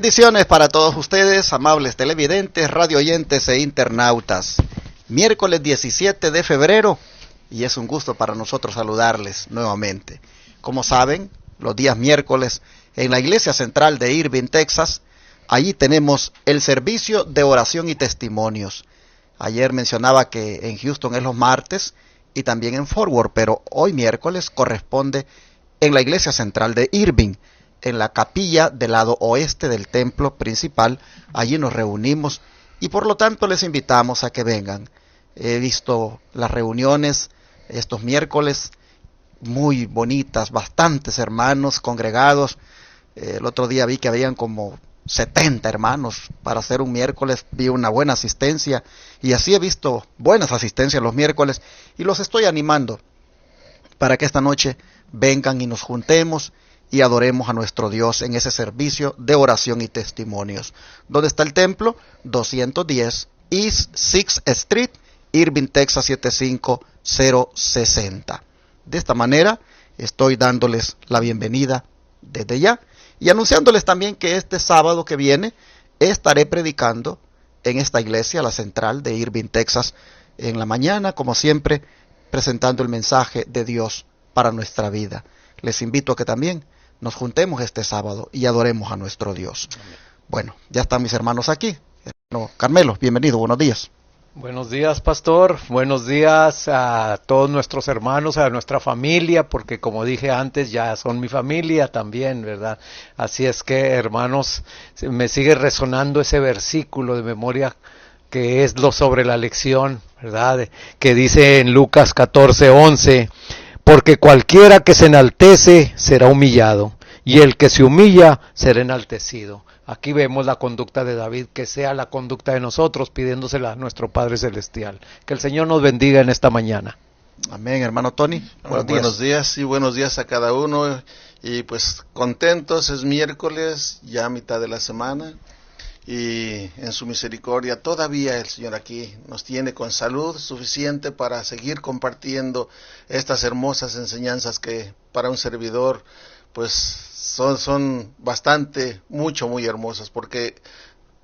Bendiciones para todos ustedes, amables televidentes, radioyentes e internautas. Miércoles 17 de febrero y es un gusto para nosotros saludarles nuevamente. Como saben, los días miércoles en la Iglesia Central de Irving, Texas, allí tenemos el servicio de oración y testimonios. Ayer mencionaba que en Houston es los martes y también en Fort Worth, pero hoy miércoles corresponde en la Iglesia Central de Irving, en la capilla del lado oeste del templo principal. Allí nos reunimos y por lo tanto les invitamos a que vengan. He visto las reuniones estos miércoles muy bonitas, bastantes hermanos congregados. El otro día vi que habían como 70 hermanos para hacer un miércoles, vi una buena asistencia y así he visto buenas asistencias los miércoles y los estoy animando para que esta noche vengan y nos juntemos y adoremos a nuestro Dios en ese servicio de oración y testimonios. ¿Dónde está el templo? 210 East 6th Street, Irving, Texas 75060. De esta manera estoy dándoles la bienvenida desde ya y anunciándoles también que este sábado que viene estaré predicando en esta iglesia, la central de Irving, Texas, en la mañana, como siempre, presentando el mensaje de Dios para nuestra vida. Les invito a que también nos juntemos este sábado y adoremos a nuestro Dios. Amén. Bueno, ya están mis hermanos aquí. Hermano Carmelo, bienvenido, buenos días. Buenos días, pastor. Buenos días a todos nuestros hermanos, a nuestra familia, porque como dije antes, ya son mi familia también, ¿verdad? Así es que, hermanos, me sigue resonando ese versículo de memoria que es lo sobre la lección, ¿verdad? Que dice en Lucas 14:11, porque cualquiera que se enaltece será humillado, y el que se humilla será enaltecido. Aquí vemos la conducta de David, que sea la conducta de nosotros, pidiéndosela a nuestro Padre Celestial. Que el Señor nos bendiga en esta mañana. Amén, hermano Tony. Buenos días y buenos días a cada uno. Y pues contentos, es miércoles, ya a mitad de la semana. Y en su misericordia todavía el Señor aquí nos tiene con salud suficiente para seguir compartiendo estas hermosas enseñanzas que para un servidor pues son bastante, muy hermosas, porque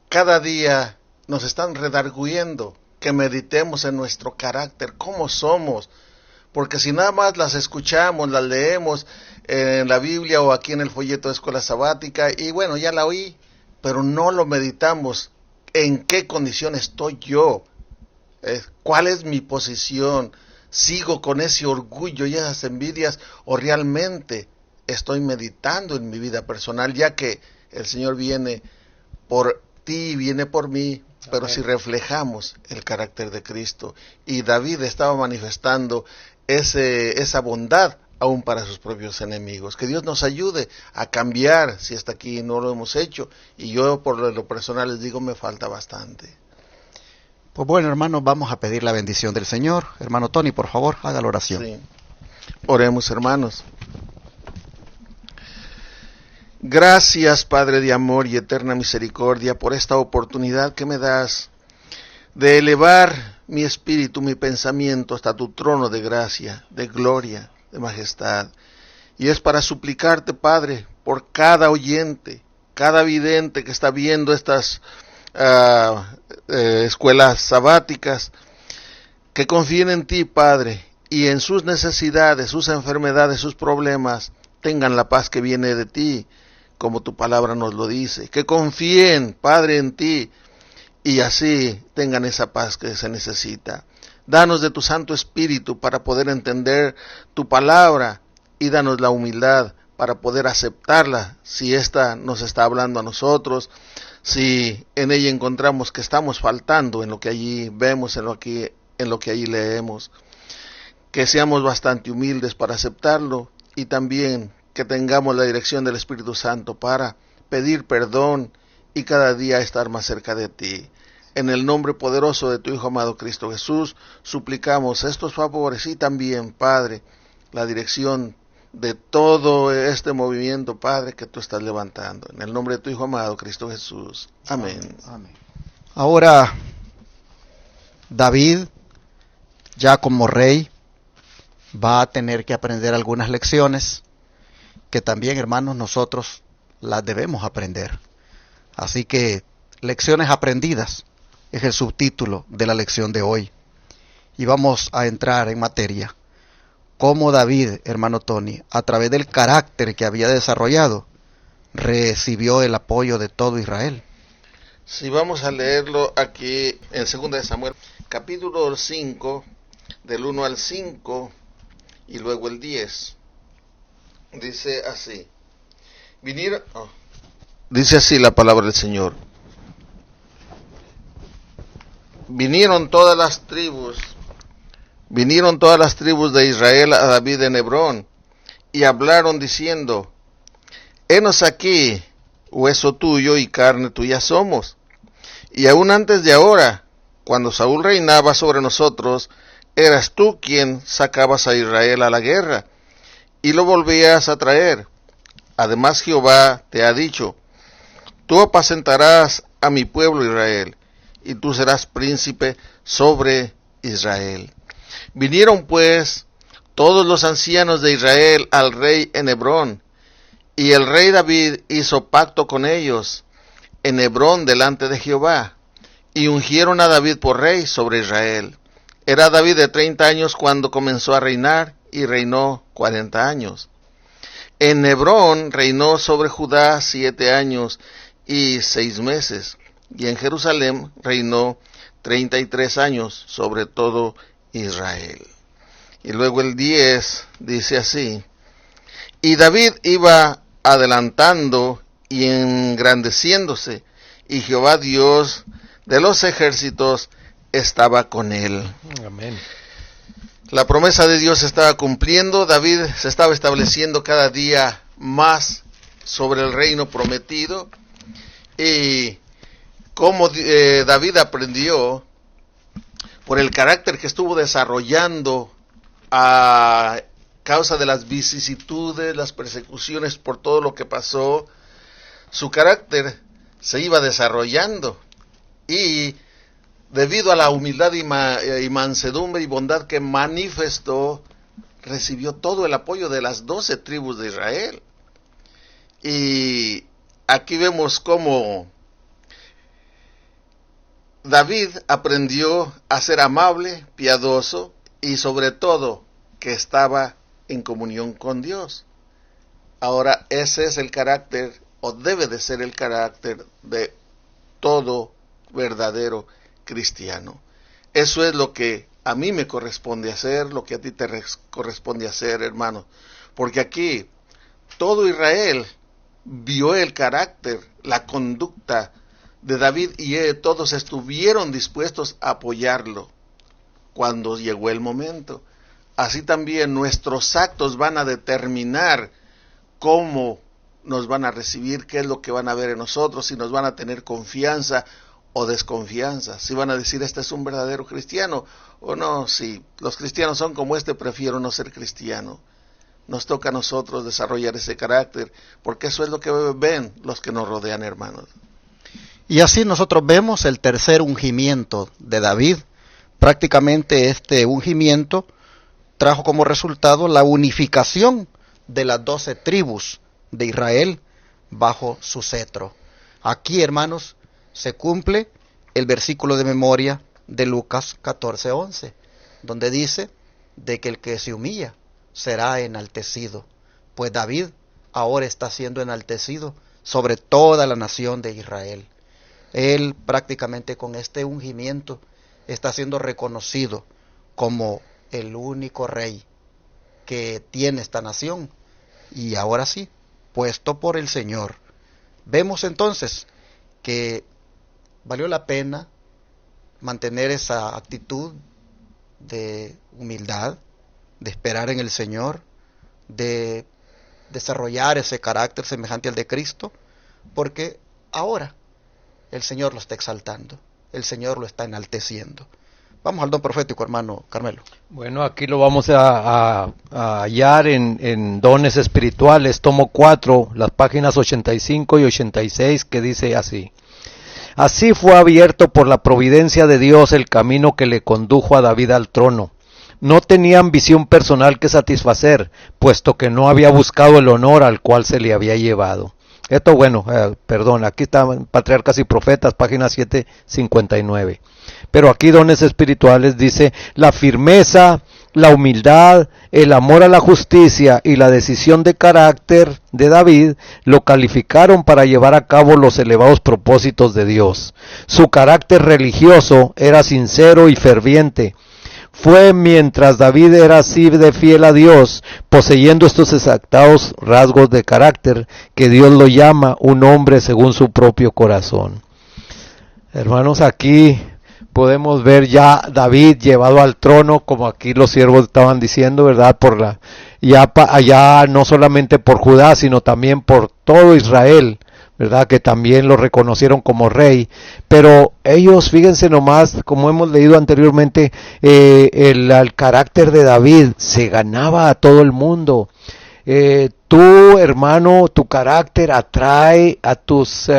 cada día nos están redarguyendo que meditemos en nuestro carácter, cómo somos, porque si nada más las escuchamos, las leemos en la Biblia o aquí en el folleto de Escuela Sabática, y bueno, ya la oí, pero no lo meditamos, ¿en qué condición estoy yo? ¿Cuál es mi posición? ¿Sigo con ese orgullo y esas envidias o realmente estoy meditando en mi vida personal, ya que el Señor viene por ti, viene por mí, pero si reflejamos el carácter de Cristo? Y David estaba manifestando esa bondad aún para sus propios enemigos. Que Dios nos ayude a cambiar si hasta aquí no lo hemos hecho, y yo por lo personal les digo, me falta bastante. Pues bueno, hermanos, vamos a pedir la bendición del Señor. Hermano Tony, por favor, haga la oración. Sí. Oremos, hermanos. Gracias, Padre de amor y eterna misericordia, por esta oportunidad que me das de elevar mi espíritu, mi pensamiento hasta tu trono de gracia, de gloria, de majestad. Y es para suplicarte, Padre, por cada oyente, cada vidente que está viendo estas escuelas sabáticas, que confíen en ti, Padre, y en sus necesidades, sus enfermedades, sus problemas, tengan la paz que viene de ti, como tu palabra nos lo dice. Que confíen, Padre, en ti, y así tengan esa paz que se necesita. Danos de tu Santo Espíritu para poder entender tu palabra, y danos la humildad para poder aceptarla si ésta nos está hablando a nosotros, si en ella encontramos que estamos faltando en lo que allí vemos, en lo que allí leemos. Que seamos bastante humildes para aceptarlo, y también que tengamos la dirección del Espíritu Santo para pedir perdón y cada día estar más cerca de ti. En el nombre poderoso de tu Hijo amado Cristo Jesús, suplicamos estos favores, y también, Padre, la dirección de todo este movimiento, Padre, que tú estás levantando. En el nombre de tu Hijo amado Cristo Jesús. Amén. Amén. Ahora, David, ya como rey, va a tener que aprender algunas lecciones que también, hermanos, nosotros las debemos aprender. Así que lecciones aprendidas es el subtítulo de la lección de hoy. Y vamos a entrar en materia. Cómo David, hermano Tony, a través del carácter que había desarrollado, recibió el apoyo de todo Israel. Sí, vamos a leerlo aquí en 2 de Samuel, capítulo 5, del 1 al 5 y luego el 10. Dice así. Dice así la palabra del Señor. Vinieron todas las tribus de Israel a David en Hebrón, y hablaron diciendo: Henos aquí, hueso tuyo y carne tuya somos. Y aún antes de ahora, cuando Saúl reinaba sobre nosotros, eras tú quien sacabas a Israel a la guerra, y lo volvías a traer. Además Jehová te ha dicho: Tú apacentarás a mi pueblo Israel, y tú serás príncipe sobre Israel. Vinieron pues todos los ancianos de Israel al rey en Hebrón, y el rey David hizo pacto con ellos en Hebrón delante de Jehová, y ungieron a David por rey sobre Israel. Era David de 30 años cuando comenzó a reinar, y reinó 40 años. En Hebrón reinó sobre Judá 7 años y 6 meses, y en Jerusalén reinó 33 años sobre todo Israel. Y luego el 10 dice así: Y David iba adelantando y engrandeciéndose, y Jehová Dios de los ejércitos estaba con él. Amén. La promesa de Dios se estaba cumpliendo. David se estaba estableciendo cada día más sobre el reino prometido. Y como David aprendió por el carácter que estuvo desarrollando a causa de las vicisitudes, las persecuciones, por todo lo que pasó, su carácter se iba desarrollando, y debido a la humildad y mansedumbre y bondad que manifestó, recibió todo el apoyo de las 12 tribus de Israel. Y aquí vemos cómo David aprendió a ser amable, piadoso, y sobre todo que estaba en comunión con Dios. Ahora, ese es el carácter, o debe de ser el carácter, de todo verdadero cristiano. Eso es lo que a mí me corresponde hacer, lo que a ti te corresponde hacer, hermano. Porque aquí todo Israel vio el carácter, la conducta de David, y todos estuvieron dispuestos a apoyarlo cuando llegó el momento. Así también nuestros actos van a determinar cómo nos van a recibir, qué es lo que van a ver en nosotros, si nos van a tener confianza o desconfianza, si van a decir este es un verdadero cristiano o no. Si los cristianos son como este, prefiero no ser cristiano. Nos toca a nosotros desarrollar ese carácter, porque eso es lo que ven los que nos rodean, hermanos. Y así nosotros vemos el tercer ungimiento de David. Prácticamente este ungimiento trajo como resultado la unificación de las 12 tribus de Israel bajo su cetro. Aquí, hermanos, se cumple el versículo de memoria de Lucas 14:11, donde dice de que el que se humilla será enaltecido. Pues David ahora está siendo enaltecido sobre toda la nación de Israel. Él prácticamente con este ungimiento está siendo reconocido como el único rey que tiene esta nación, y ahora sí, puesto por el Señor. Vemos entonces que valió la pena mantener esa actitud de humildad, de esperar en el Señor, de desarrollar ese carácter semejante al de Cristo, porque ahora el Señor lo está exaltando, el Señor lo está enalteciendo. Vamos al don profético, hermano Carmelo. Bueno, aquí lo vamos a hallar en Dones Espirituales, tomo 4, las páginas 85 y 86, que dice así: Así fue abierto por la providencia de Dios el camino que le condujo a David al trono. No tenía ambición personal que satisfacer, puesto que no había buscado el honor al cual se le había llevado. Perdón, aquí están Patriarcas y Profetas, página 759. Pero aquí dones espirituales dice la firmeza, la humildad, el amor a la justicia y la decisión de carácter de David lo calificaron para llevar a cabo los elevados propósitos de Dios. Su carácter religioso era sincero y ferviente. Fue mientras David era así de fiel a Dios, poseyendo estos exaltados rasgos de carácter, que Dios lo llama un hombre según su propio corazón. Hermanos, aquí podemos ver ya David llevado al trono, como aquí los siervos estaban diciendo, ¿verdad? Allá no solamente por Judá, sino también por todo Israel, ¿verdad? Que también lo reconocieron como rey. Pero ellos, fíjense nomás, como hemos leído anteriormente, el carácter de David se ganaba a todo el mundo. Tú, hermano, tu carácter atrae a tus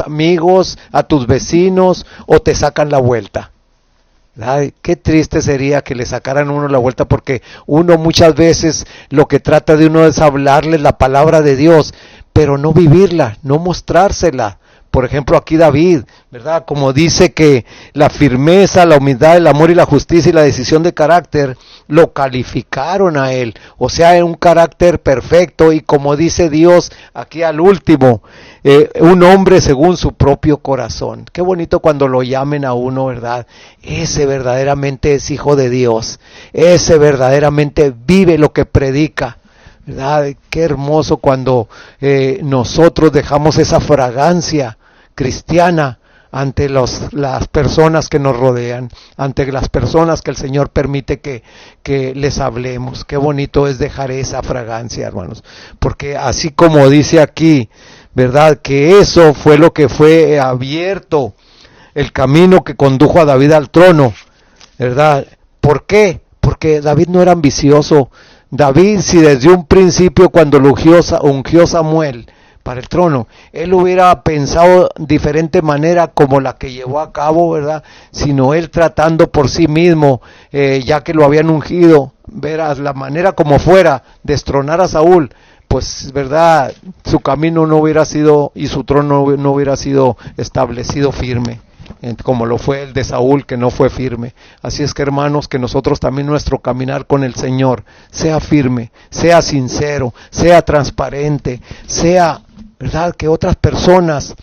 amigos, a tus vecinos, o te sacan la vuelta. Ay, qué triste sería que le sacaran a uno la vuelta, porque uno muchas veces lo que trata de uno es hablarles la palabra de Dios, pero no vivirla, no mostrársela. Por ejemplo, aquí David, ¿verdad? Como dice que la firmeza, la humildad, el amor y la justicia y la decisión de carácter lo calificaron a él. O sea, un carácter perfecto, y como dice Dios aquí al último, un hombre según su propio corazón. Qué bonito cuando lo llamen a uno, ¿verdad? Ese verdaderamente es hijo de Dios. Ese verdaderamente vive lo que predica, ¿verdad? Qué hermoso cuando nosotros dejamos esa fragancia cristiana ante las personas que nos rodean, ante las personas que el Señor permite que les hablemos. Qué bonito es dejar esa fragancia, hermanos, porque así como dice aquí, ¿verdad? Que eso fue lo que fue abierto, el camino que condujo a David al trono, ¿verdad? ¿Por qué? Porque David no era ambicioso. David, si desde un principio, cuando lo ungió Samuel para el trono, él hubiera pensado diferente manera como la que llevó a cabo, ¿verdad? Sino él tratando por sí mismo, ya que lo habían ungido, verás, la manera como fuera, destronar a Saúl, pues, ¿verdad? Su camino no hubiera sido, y su trono no hubiera sido establecido firme, como lo fue el de Saúl, que no fue firme. Así es que, hermanos, que nosotros también nuestro caminar con el Señor sea firme, sea sincero, sea transparente, sea, ¿verdad?, que otras personas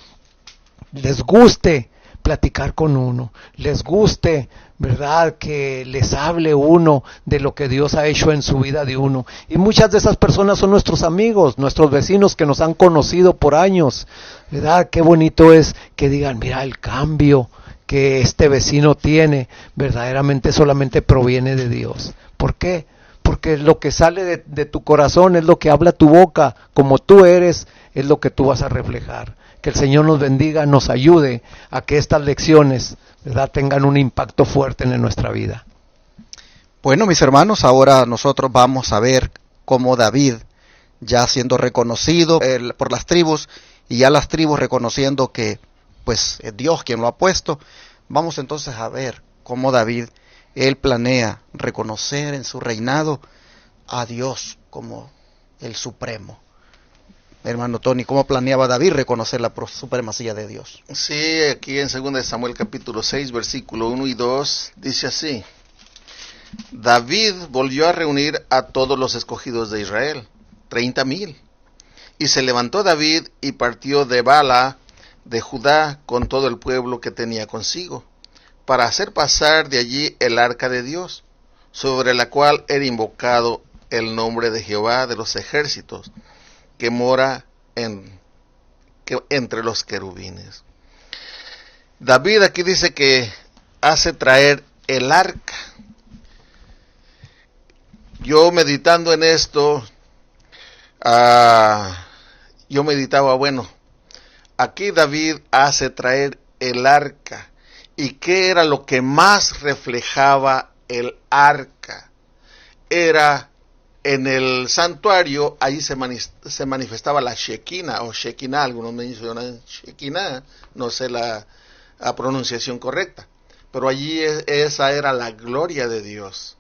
les guste platicar con uno, les guste, ¿verdad?, que les hable uno de lo que Dios ha hecho en su vida de uno. Y muchas de esas personas son nuestros amigos, nuestros vecinos que nos han conocido por años, ¿verdad? Qué bonito es que digan, mira, el cambio que este vecino tiene verdaderamente solamente proviene de Dios. ¿Por qué? Porque lo que sale de tu corazón es lo que habla tu boca. Como tú eres, es lo que tú vas a reflejar. Que el Señor nos bendiga, nos ayude a que estas lecciones, ¿verdad?, tengan un impacto fuerte en nuestra vida. Bueno, mis hermanos, ahora nosotros vamos a ver cómo David, ya siendo reconocido por las tribus, y ya las tribus reconociendo que pues es Dios quien lo ha puesto, vamos entonces a ver cómo David, él planea reconocer en su reinado a Dios como el supremo. Hermano Tony, ¿cómo planeaba David reconocer la supremacía de Dios? Sí, aquí en 2 Samuel capítulo 6, versículo 1 y 2, dice así: David volvió a reunir a todos los escogidos de Israel, 30,000. Y se levantó David y partió de Bala de Judá con todo el pueblo que tenía consigo, para hacer pasar de allí el arca de Dios, sobre la cual era invocado el nombre de Jehová de los ejércitos, que mora entre los querubines. David aquí dice que hace traer el arca. Yo meditando en esto, yo meditaba, bueno, aquí David hace traer el arca. ¿Y qué era lo que más reflejaba el arca? Era en el santuario, ahí se manifestaba la Shekinah, o Shekinah, algunos mencionan Shekinah, no sé la pronunciación correcta, pero allí esa era la gloria de Dios.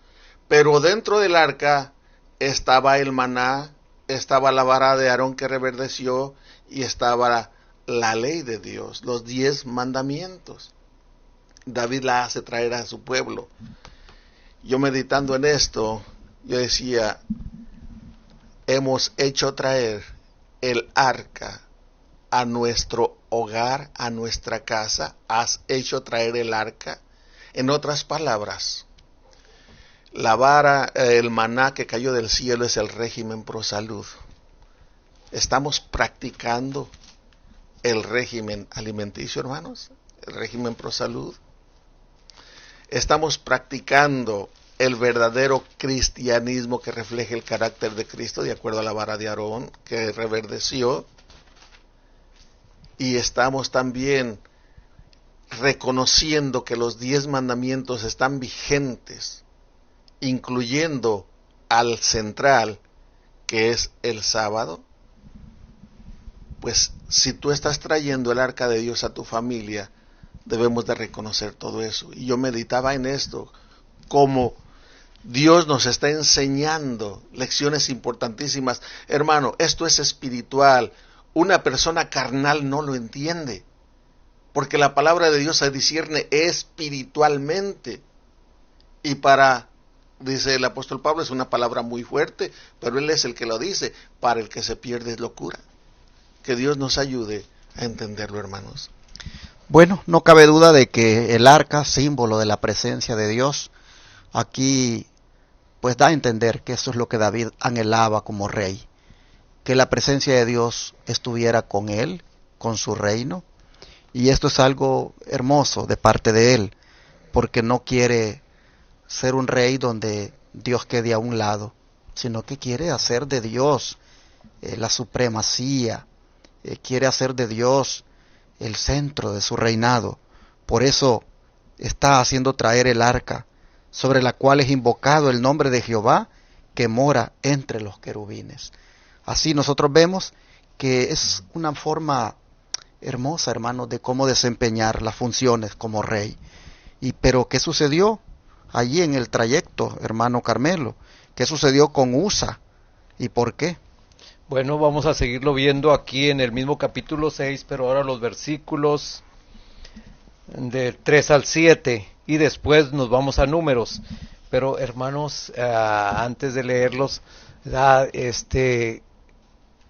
Pero dentro del arca estaba el maná, estaba la vara de Aarón que reverdeció y estaba la ley de Dios, los 10 mandamientos. David la hace traer a su pueblo. Yo meditando en esto, yo decía, hemos hecho traer el arca a nuestro hogar, a nuestra casa. ¿Has hecho traer el arca? En otras palabras, la vara, el maná que cayó del cielo es el régimen pro salud. ¿Estamos practicando el régimen alimenticio, hermanos? ¿El régimen pro salud? ¿Estamos practicando el verdadero cristianismo que refleja el carácter de Cristo de acuerdo a la vara de Aarón que reverdeció? Y estamos también reconociendo que los 10 mandamientos están vigentes, incluyendo al central, que es el sábado. Pues si tú estás trayendo el arca de Dios a tu familia, debemos de reconocer todo eso. Y yo meditaba en esto, como Dios nos está enseñando lecciones importantísimas. Hermano, esto es espiritual. Una persona carnal no lo entiende, porque la palabra de Dios se discierne espiritualmente. Y dice el apóstol Pablo, es una palabra muy fuerte, pero él es el que lo dice, para el que se pierde es locura. Que Dios nos ayude a entenderlo, hermanos. Bueno, no cabe duda de que el arca, símbolo de la presencia de Dios, aquí pues da a entender que eso es lo que David anhelaba como rey, que la presencia de Dios estuviera con él, con su reino, y esto es algo hermoso de parte de él, porque no quiere ser un rey donde Dios quede a un lado, sino que quiere hacer de Dios la supremacía, quiere hacer de Dios el centro de su reinado. Por eso está haciendo traer el arca, sobre la cual es invocado el nombre de Jehová, que mora entre los querubines. Así nosotros vemos que es una forma hermosa, hermanos, de cómo desempeñar las funciones como rey. Pero ¿qué sucedió allí en el trayecto, hermano Carmelo? ¿Qué sucedió con Usa? ¿Y por qué? Bueno, vamos a seguirlo viendo aquí en el mismo capítulo 6, pero ahora los versículos del 3 al 7, y después nos vamos a Números. Pero hermanos, antes de leerlos,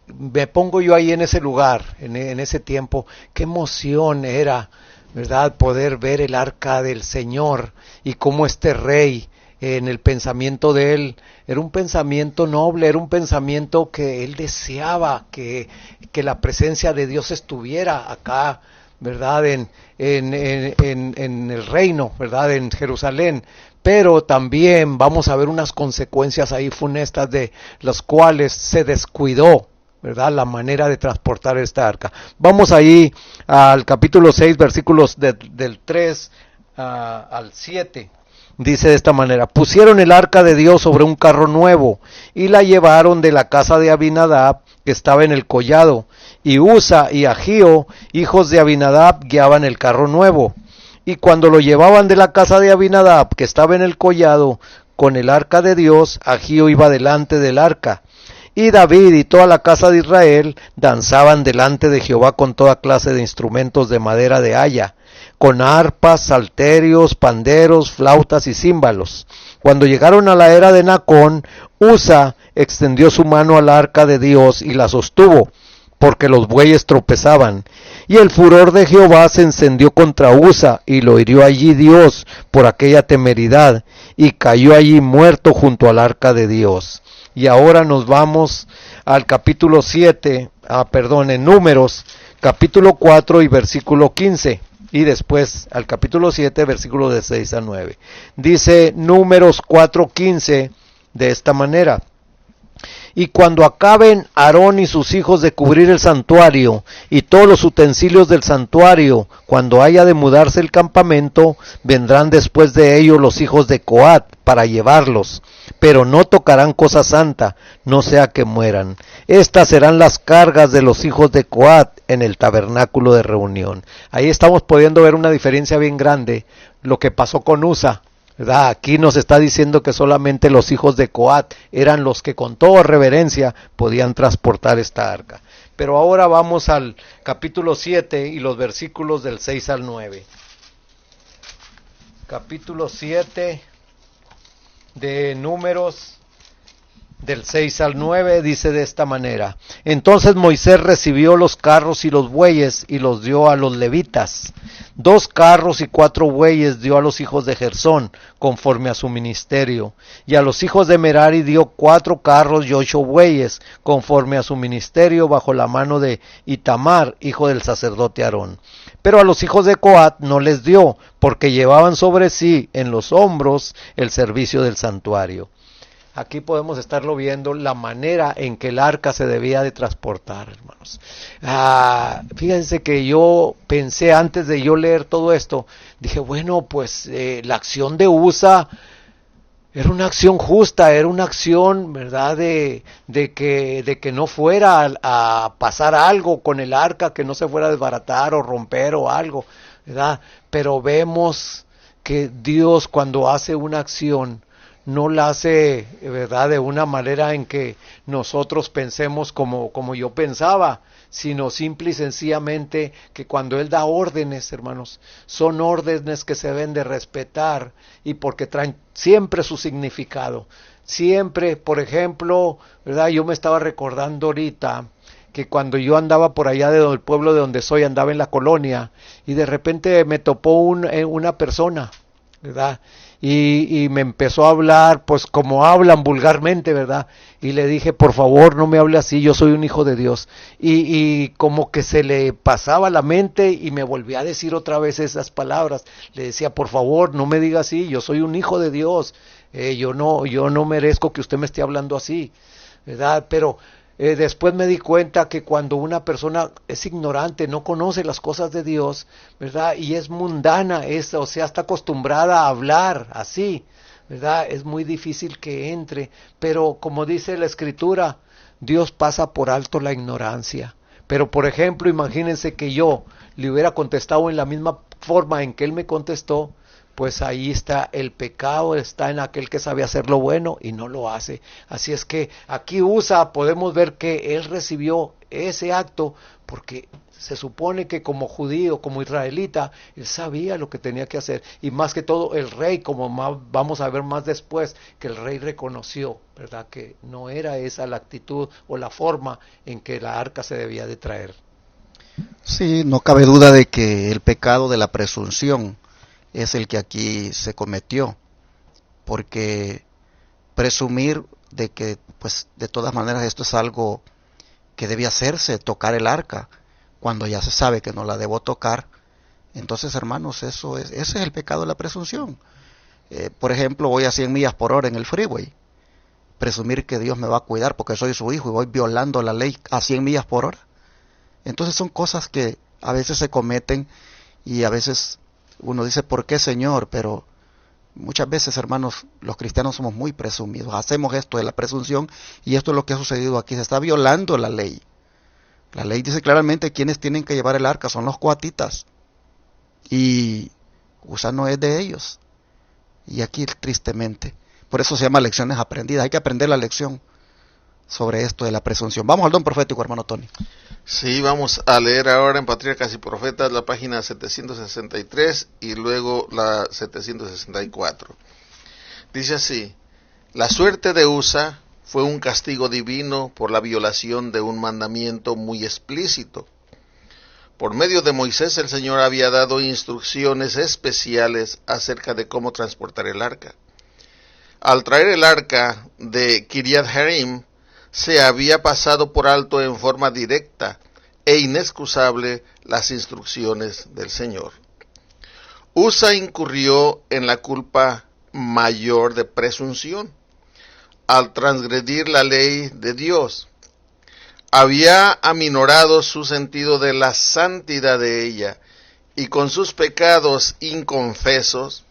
me pongo yo ahí en ese lugar, en ese tiempo. Qué emoción era, ¿verdad?, poder ver el arca del Señor, y cómo este rey, en el pensamiento de él, era un pensamiento noble, era un pensamiento que él deseaba que la presencia de Dios estuviera acá, ¿verdad?, en el reino, ¿verdad?, en Jerusalén. Pero también vamos a ver unas consecuencias ahí funestas de las cuales se descuidó, ¿verdad?, la manera de transportar esta arca. Vamos ahí al capítulo 6, versículos del 3 al 7. Dice de esta manera: pusieron el arca de Dios sobre un carro nuevo y la llevaron de la casa de Abinadab, que estaba en el collado, y Usa y Ahío, hijos de Abinadab, guiaban el carro nuevo. Y cuando lo llevaban de la casa de Abinadab, que estaba en el collado, con el arca de Dios, Ahío iba delante del arca. Y David y toda la casa de Israel danzaban delante de Jehová con toda clase de instrumentos de madera de haya, con arpas, salterios, panderos, flautas y címbalos. Cuando llegaron a la era de Nacón, Usa extendió su mano al arca de Dios y la sostuvo, porque los bueyes tropezaban. Y el furor de Jehová se encendió contra Usa, y lo hirió allí Dios por aquella temeridad, y cayó allí muerto junto al arca de Dios. Y ahora nos vamos al capítulo 7, en Números, capítulo 4 y versículo 15. Y después al capítulo 7, versículos de 6 a 9. Dice Números 4:15 de esta manera: y cuando acaben Aarón y sus hijos de cubrir el santuario y todos los utensilios del santuario, cuando haya de mudarse el campamento, vendrán después de ellos los hijos de Coat para llevarlos, pero no tocarán cosa santa, no sea que mueran. Estas serán las cargas de los hijos de Coat en el tabernáculo de reunión. Ahí estamos pudiendo ver una diferencia bien grande, lo que pasó con Usa, ¿verdad? Aquí nos está diciendo que solamente los hijos de Coat eran los que con toda reverencia podían transportar esta arca. Pero ahora vamos al capítulo 7 y los versículos del 6 al 9. Capítulo 7 de Números, del 6 al 9, dice de esta manera: Entonces Moisés recibió los carros y los bueyes y los dio a los levitas. 2 carros y 4 bueyes dio a los hijos de Gersón, conforme a su ministerio. Y a los hijos de Merari dio 4 carros y 8 bueyes, conforme a su ministerio, bajo la mano de Itamar, hijo del sacerdote Aarón. Pero a los hijos de Coat no les dio, porque llevaban sobre sí en los hombros el servicio del santuario. Aquí podemos estarlo viendo, la manera en que el arca se debía de transportar, hermanos. Fíjense que yo pensé antes de yo leer todo esto, dije, bueno, pues la acción de Usa era una acción justa, era una acción, ¿verdad?, de que no fuera a pasar algo con el arca, que no se fuera a desbaratar o romper o algo, ¿verdad? Pero vemos que Dios, cuando hace una acción, no la hace, ¿verdad?, de una manera en que nosotros pensemos como yo pensaba, sino simple y sencillamente que cuando Él da órdenes, hermanos, son órdenes que se deben de respetar y porque traen siempre su significado. Siempre, por ejemplo, ¿verdad?, yo me estaba recordando ahorita que cuando yo andaba por allá del pueblo de donde soy, andaba en la colonia y de repente me topó una persona, ¿verdad?, y me empezó a hablar, pues como hablan vulgarmente, ¿verdad? Y le dije, por favor, no me hable así, yo soy un hijo de Dios. Y como que se le pasaba la mente y me volvía a decir otra vez esas palabras. Le decía, por favor, no me diga así, yo soy un hijo de Dios. Yo no merezco que usted me esté hablando así, ¿verdad? Pero después me di cuenta que cuando una persona es ignorante, no conoce las cosas de Dios, ¿verdad?, y es mundana, o sea, está acostumbrada a hablar así, ¿verdad?, es muy difícil que entre. Pero como dice la Escritura, Dios pasa por alto la ignorancia. Pero por ejemplo, imagínense que yo le hubiera contestado en la misma forma en que él me contestó, pues ahí está el pecado, está en aquel que sabe hacer lo bueno y no lo hace. Así es que aquí podemos ver que él recibió ese acto porque se supone que como judío, como israelita, él sabía lo que tenía que hacer. Y más que todo el rey, como vamos a ver más después, que el rey reconoció, ¿verdad?, que no era esa la actitud o la forma en que la arca se debía de traer. Sí, no cabe duda de que el pecado de la presunción es el que aquí se cometió, porque presumir de que, pues, de todas maneras esto es algo que debe hacerse, tocar el arca, cuando ya se sabe que no la debo tocar. Entonces, hermanos, ese es el pecado de la presunción. Por ejemplo, voy a 100 millas por hora en el freeway, presumir que Dios me va a cuidar porque soy su hijo y voy violando la ley a 100 millas por hora. Entonces son cosas que a veces se cometen y a veces uno dice, ¿por qué, Señor? Pero muchas veces, hermanos, los cristianos somos muy presumidos. Hacemos esto de la presunción y esto es lo que ha sucedido aquí. Se está violando la ley. La ley dice claramente quiénes tienen que llevar el arca. Son los coatitas. Y Usa no es de ellos. Y aquí, tristemente. Por eso se llama lecciones aprendidas. Hay que aprender la lección sobre esto de la presunción. Vamos al don profético, hermano Tony. Sí, vamos a leer ahora en Patriarcas y Profetas la página 763 y luego la 764. Dice así: la suerte de Usa fue un castigo divino por la violación de un mandamiento muy explícito. Por medio de Moisés el Señor había dado instrucciones especiales acerca de cómo transportar el arca. Al traer el arca de Kiriat Jearim, se había pasado por alto en forma directa e inexcusable las instrucciones del Señor. Usa incurrió en la culpa mayor de presunción al transgredir la ley de Dios. Había aminorado su sentido de la santidad de ella y con sus pecados inconfesos,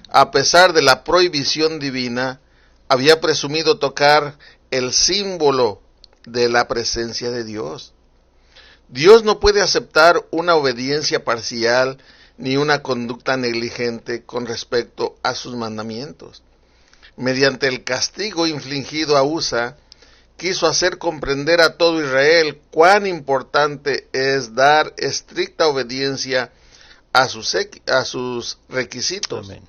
a pesar de la prohibición divina, había presumido tocar el símbolo de la presencia de Dios. Dios no puede aceptar una obediencia parcial ni una conducta negligente con respecto a sus mandamientos. Mediante el castigo infligido a Usa, quiso hacer comprender a todo Israel cuán importante es dar estricta obediencia a sus requisitos. Amén.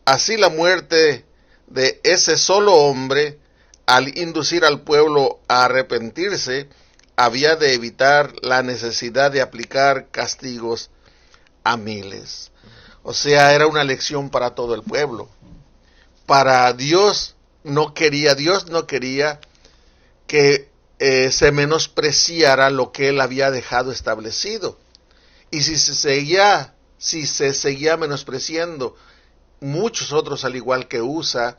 Así la muerte de ese solo hombre, al inducir al pueblo a arrepentirse, había de evitar la necesidad de aplicar castigos a miles. O sea, era una lección para todo el pueblo. Para Dios no quería que se menospreciara lo que él había dejado establecido. Y si se seguía menospreciando, muchos otros, al igual que Usa,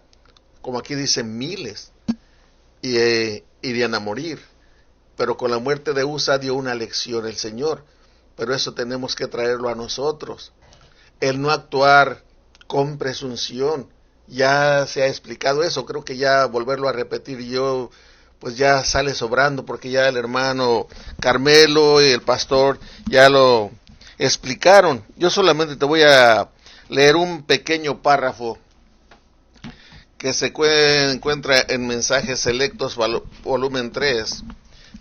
como aquí dice, miles, irían a morir. Pero con la muerte de Usa dio una lección el Señor. Pero eso tenemos que traerlo a nosotros. El no actuar con presunción. Ya se ha explicado eso, creo que ya volverlo a repetir yo, pues ya sale sobrando, porque ya el hermano Carmelo y el pastor ya lo explicaron. Yo solamente te voy a leer un pequeño párrafo que se encuentra en Mensajes Selectos, volumen 3,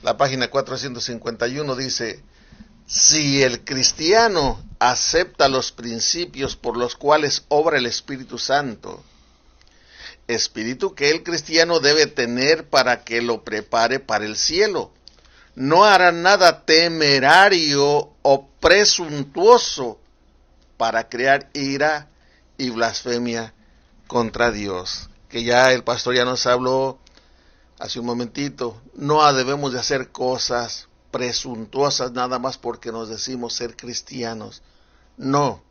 la página 451, dice: si el cristiano acepta los principios por los cuales obra el Espíritu Santo, espíritu que el cristiano debe tener para que lo prepare para el cielo, no hará nada temerario o presuntuoso para crear ira y blasfemia contra Dios. Que ya el pastor ya nos habló hace un momentito. No debemos de hacer cosas presuntuosas nada más porque nos decimos ser cristianos. No.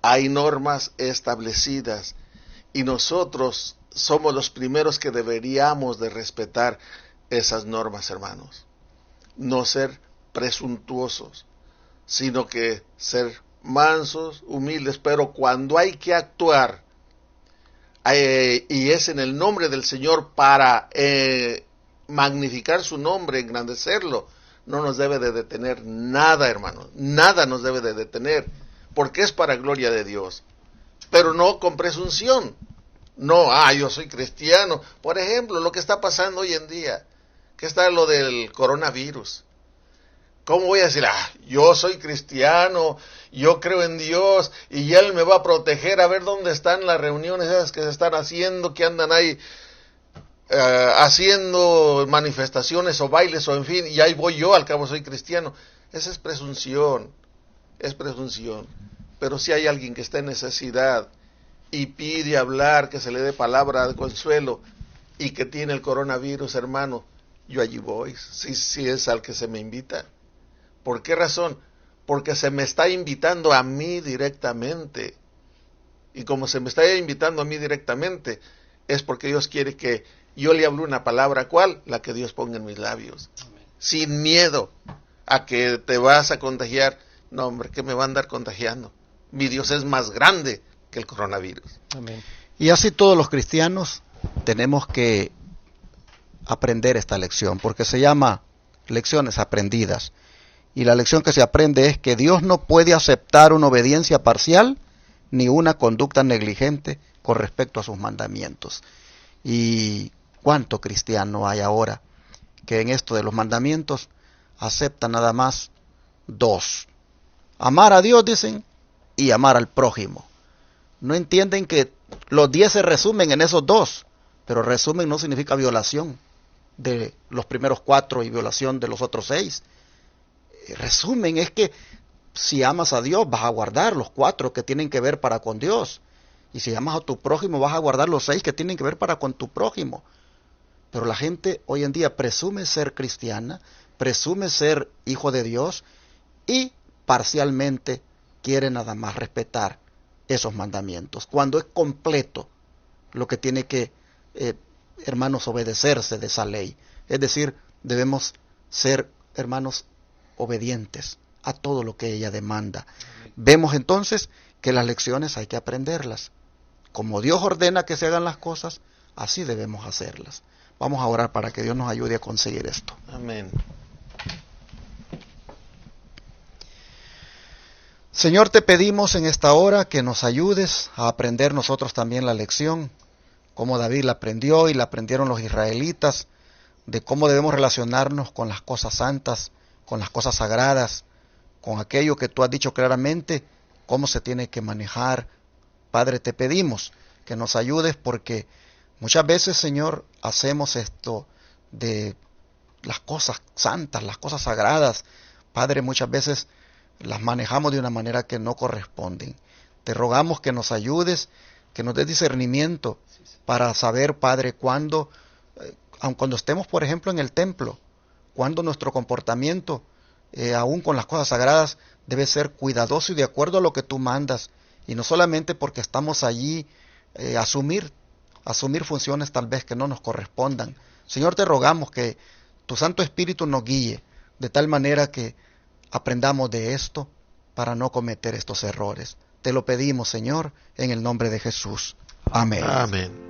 Hay normas establecidas y nosotros somos los primeros que deberíamos de respetar esas normas, hermanos. No ser presuntuosos, sino que ser mansos, humildes, pero cuando hay que actuar, y es en el nombre del Señor para magnificar su nombre, engrandecerlo, no nos debe de detener nada, hermanos, nada nos debe de detener, porque es para gloria de Dios, pero no con presunción. No, yo soy cristiano. Por ejemplo, lo que está pasando hoy en día, que está lo del coronavirus. ¿Cómo voy a decir, yo soy cristiano, yo creo en Dios y Él me va a proteger? A ver dónde están las reuniones esas que se están haciendo, que andan ahí haciendo manifestaciones o bailes o en fin, y ahí voy yo, al cabo soy cristiano. Esa es presunción. Pero si hay alguien que está en necesidad y pide hablar, que se le dé palabra de consuelo, y que tiene el coronavirus, hermano, yo allí voy, si es al que se me invita. ¿Por qué razón? Porque se me está invitando a mí directamente. Y como se me está invitando a mí directamente, es porque Dios quiere que yo le hable una palabra. ¿Cuál? La que Dios ponga en mis labios. Amén. Sin miedo a que te vas a contagiar. No, hombre, que me va a andar contagiando. Mi Dios es más grande que el coronavirus. Amén. Y así todos los cristianos tenemos que aprender esta lección, porque se llama lecciones aprendidas. Y la lección que se aprende es que Dios no puede aceptar una obediencia parcial ni una conducta negligente con respecto a sus mandamientos. Y cuánto cristiano hay ahora que en esto de los mandamientos acepta nada más dos: amar a Dios, dicen, y amar al prójimo. No entienden que los 10 se resumen en esos dos, pero resumen no significa violación de los primeros 4 y violación de los otros 6. Resumen es que si amas a Dios vas a guardar los 4 que tienen que ver para con Dios, y si amas a tu prójimo vas a guardar los 6 que tienen que ver para con tu prójimo. Pero la gente hoy en día presume ser cristiana, presume ser hijo de Dios y parcialmente quiere nada más respetar esos mandamientos, cuando es completo lo que tiene que, hermanos, obedecerse de esa ley. Es decir, debemos ser, hermanos, obedientes a todo lo que ella demanda. Vemos entonces que las lecciones hay que aprenderlas. Como Dios ordena que se hagan las cosas, así debemos hacerlas. Vamos a orar para que Dios nos ayude a conseguir esto. Amén. Señor, te pedimos en esta hora que nos ayudes a aprender nosotros también la lección, como David la aprendió y la aprendieron los israelitas, de cómo debemos relacionarnos con las cosas santas, con las cosas sagradas, con aquello que tú has dicho claramente, cómo se tiene que manejar. Padre, te pedimos que nos ayudes porque muchas veces, Señor, hacemos esto de las cosas santas, las cosas sagradas. Padre, muchas veces las manejamos de una manera que no corresponden. Te rogamos que nos ayudes, que nos des discernimiento para saber, Padre, cuándo, aun cuando estemos, por ejemplo, en el templo, cuándo nuestro comportamiento, aún con las cosas sagradas, debe ser cuidadoso y de acuerdo a lo que tú mandas, y no solamente porque estamos allí, asumir funciones tal vez que no nos correspondan. Señor, te rogamos que tu Santo Espíritu nos guíe, de tal manera que aprendamos de esto para no cometer estos errores. Te lo pedimos, Señor, en el nombre de Jesús. Amén. Amén.